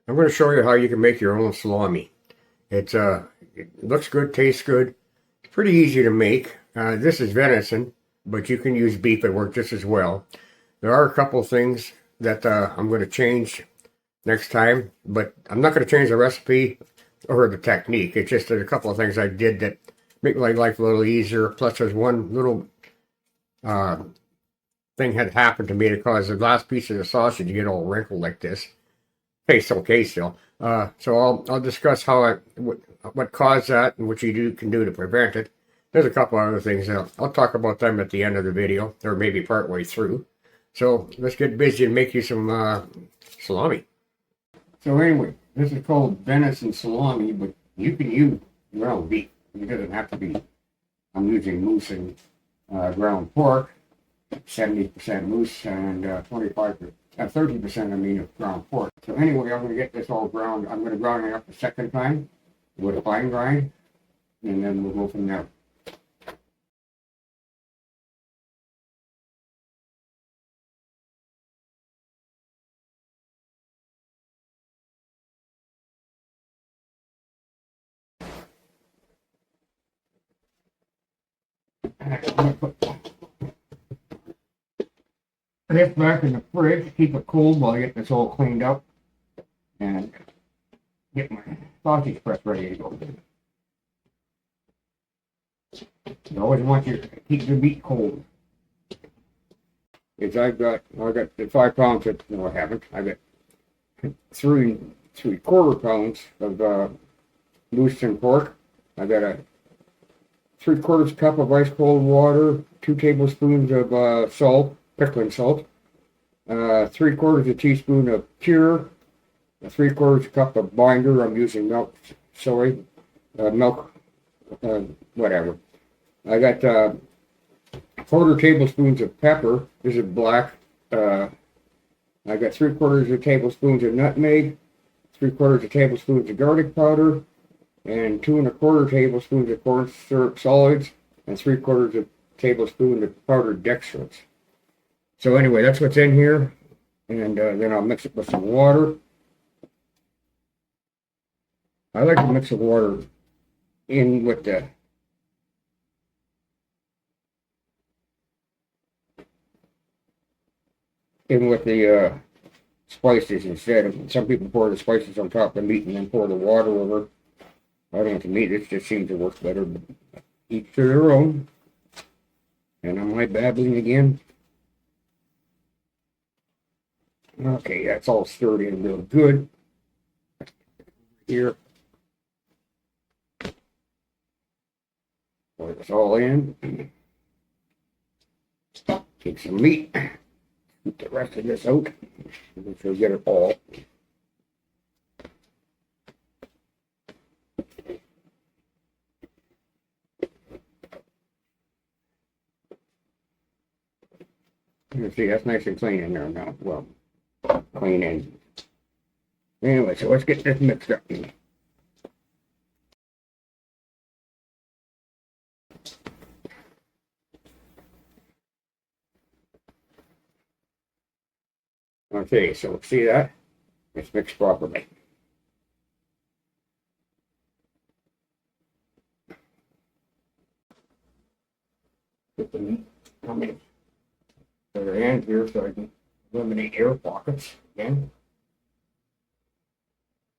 I'm going to show you how you can make your own salami. It looks good, tastes good. It's pretty easy to make. This is venison, but you can use beef. It works just as well. There are a couple of things that I'm going to change next time, but I'm not going to change the recipe or the technique. It's just that a couple of things I did that make my life a little easier. Plus, there's one little uh, thing had happened to me that caused the last piece of the sausage to get all wrinkled like this. Tastes okay still. So I'll discuss what caused that and what can do to prevent it. There's a couple other things. I'll talk about them at the end of the video, or maybe partway through. So let's get busy and make you some salami. So anyway, this is called venison salami, but you can use ground beef. It doesn't have to be. I'm using moose and ground pork, 70% moose and 30% I mean of ground pork. So anyway, I'm going to get this all ground. I'm going to grind it up a second time with a fine grind, and then we'll go from there. I'm going to put this back in the fridge, keep it cold while I get this all cleaned up, and get my sausage press ready to go. You always want to keep the meat cold. Is I got the 5 pounds of, no I haven't, I got three-quarter pounds of moose and pork. I got a 3/4 cup of ice cold water, 2 tablespoons of salt, pickling salt, 3/4 a teaspoon of pure, a 3/4 cup of binder. I'm using milk, soy, milk, whatever. I got 1/4 tablespoons of pepper. This is black. I got 3/4 of tablespoons of nutmeg, 3/4 of tablespoons of garlic powder, and 2 1/4 tablespoons of corn syrup solids, and 3/4 of tablespoon of powdered dextrose. So anyway, that's what's in here, and then I'll mix it with some water. I like to mix the water in with the spices instead. Some people pour the spices on top of the meat and then pour the water over. I don't know, to me this just seems to work better, but each to their own. And am I babbling again? Okay, that's all stirred in real good. Here. Pour this all in. Take some meat. Keep the rest of this out. Make sure you get it all. You see, that's nice and clean in there now. Well, clean in. Anyway, so let's get this mixed up. Okay, so see that? It's mixed properly. Get the meat coming to the end here so I can eliminate air pockets again.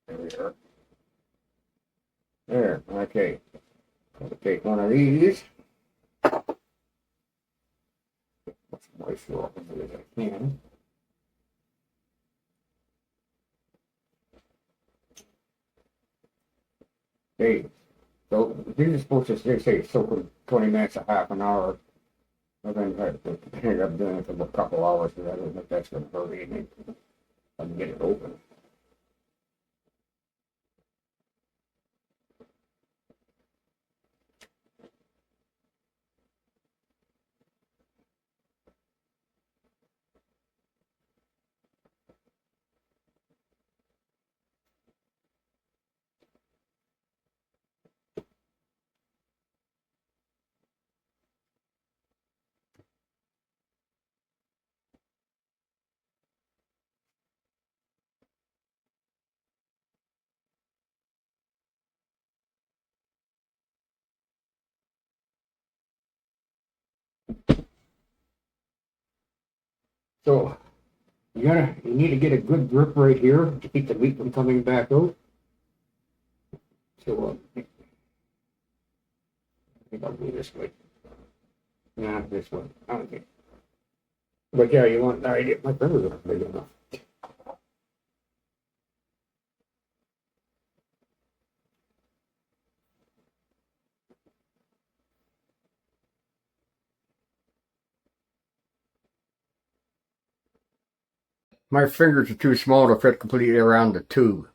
There we are. There, okay. I'll take one of these. Put some moisture off of it as I can. Okay, so these are supposed to say soak for 20 minutes, a half an hour. I've ended up doing it for a couple hours because I don't think that's going to hurt anything. I can get it open. So you need to get a good grip right here to keep the meat from coming back out. So I think I'll do this way. Yeah, this one. Okay. But yeah, you want I get my fingers are big enough. My fingers are too small to fit completely around the tube.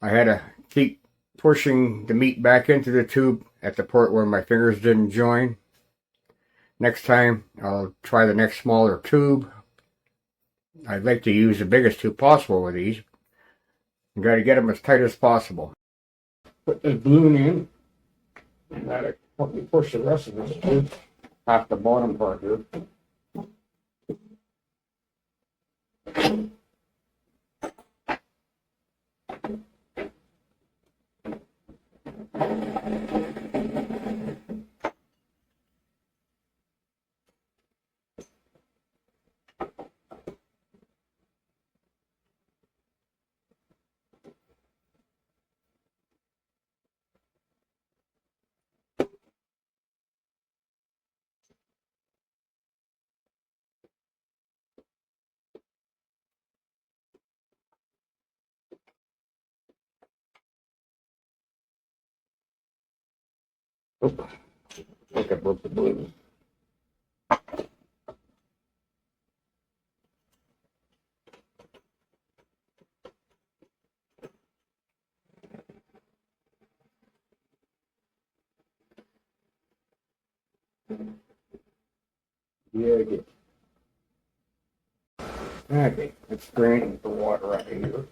I had to keep pushing the meat back into the tube at the part where my fingers didn't join. Next time, I'll try the next smaller tube. I'd like to use the biggest tube possible with these. You got to get them as tight as possible. Put this balloon in, and that'll help me push the rest of this tube off the bottom part here. Oop, I think I broke the balloon. Yeah, I did. Okay, let's drain the water out of here.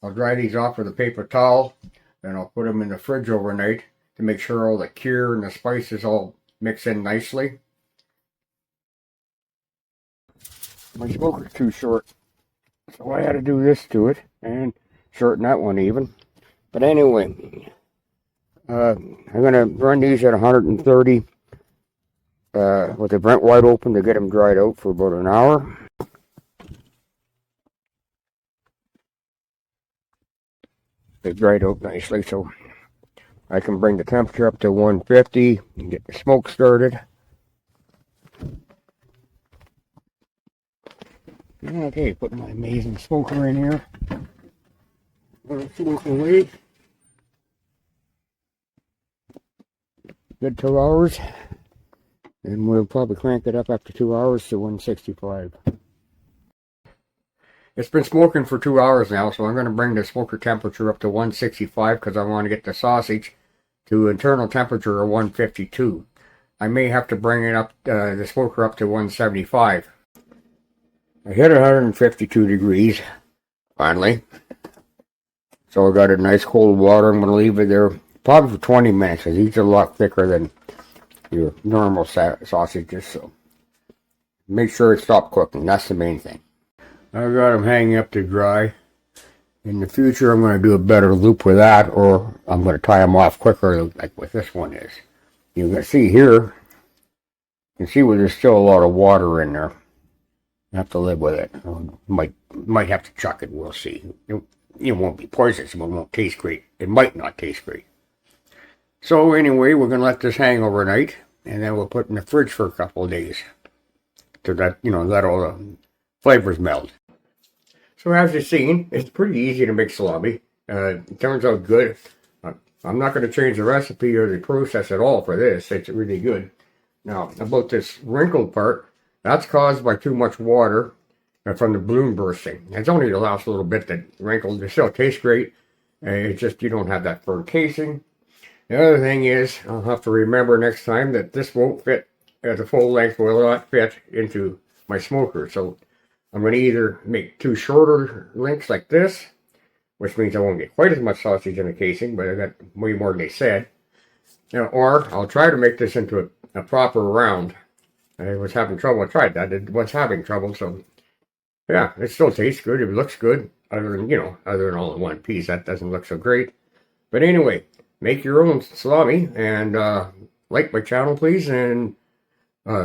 I'll dry these off with a paper towel, then I'll put them in the fridge overnight to make sure all the cure and the spices all mix in nicely. My smoker's too short, so I had to do this to it and shorten that one even. But anyway, I'm going to run these at 130 with the vent wide open to get them dried out for about an hour. They dried out nicely, so I can bring the temperature up to 150 and get the smoke started. Okay, putting my amazing smoker in here. Smoke away. Good 2 hours. And we'll probably crank it up after 2 hours to 165. It's been smoking for 2 hours now, so I'm going to bring the smoker temperature up to 165 because I want to get the sausage to internal temperature of 152. I may have to bring it up, the smoker up to 175. I hit 152 degrees, finally. So I got a nice cold water. I'm going to leave it there probably for 20 minutes because these are a lot thicker than your normal sausages. So make sure it stops cooking. That's the main thing. I've got them hanging up to dry. In the future, I'm going to do a better loop with that, or I'm going to tie them off quicker like what this one is. You can see here, you can see where there's still a lot of water in there. I have to live with it. Might have to chuck it. We'll see. It won't be poisonous. It won't taste great. It might not taste great. So anyway, we're going to let this hang overnight, and then we'll put it in the fridge for a couple of days to let all the flavors meld. So as you've seen, it's pretty easy to make salami. It turns out good. I'm not going to change the recipe or the process at all for this. It's really good. Now, about this wrinkled part, that's caused by too much water from the balloon bursting. It's only the last little bit that wrinkled. It still tastes great. It's just you don't have that firm casing. The other thing is, I'll have to remember next time that this won't fit at the full length, will not fit into my smoker. So I'm going to either make two shorter links like this, which means I won't get quite as much sausage in the casing, but I got way more than they said. Or I'll try to make this into a proper round. I was having trouble. I tried that. It was having trouble. So yeah, it still tastes good. It looks good. Other than, other than all in one piece. That doesn't look so great. But anyway, make your own salami and like my channel, please. And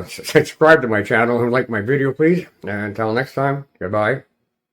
subscribe to my channel and like my video, please. And until next time, goodbye.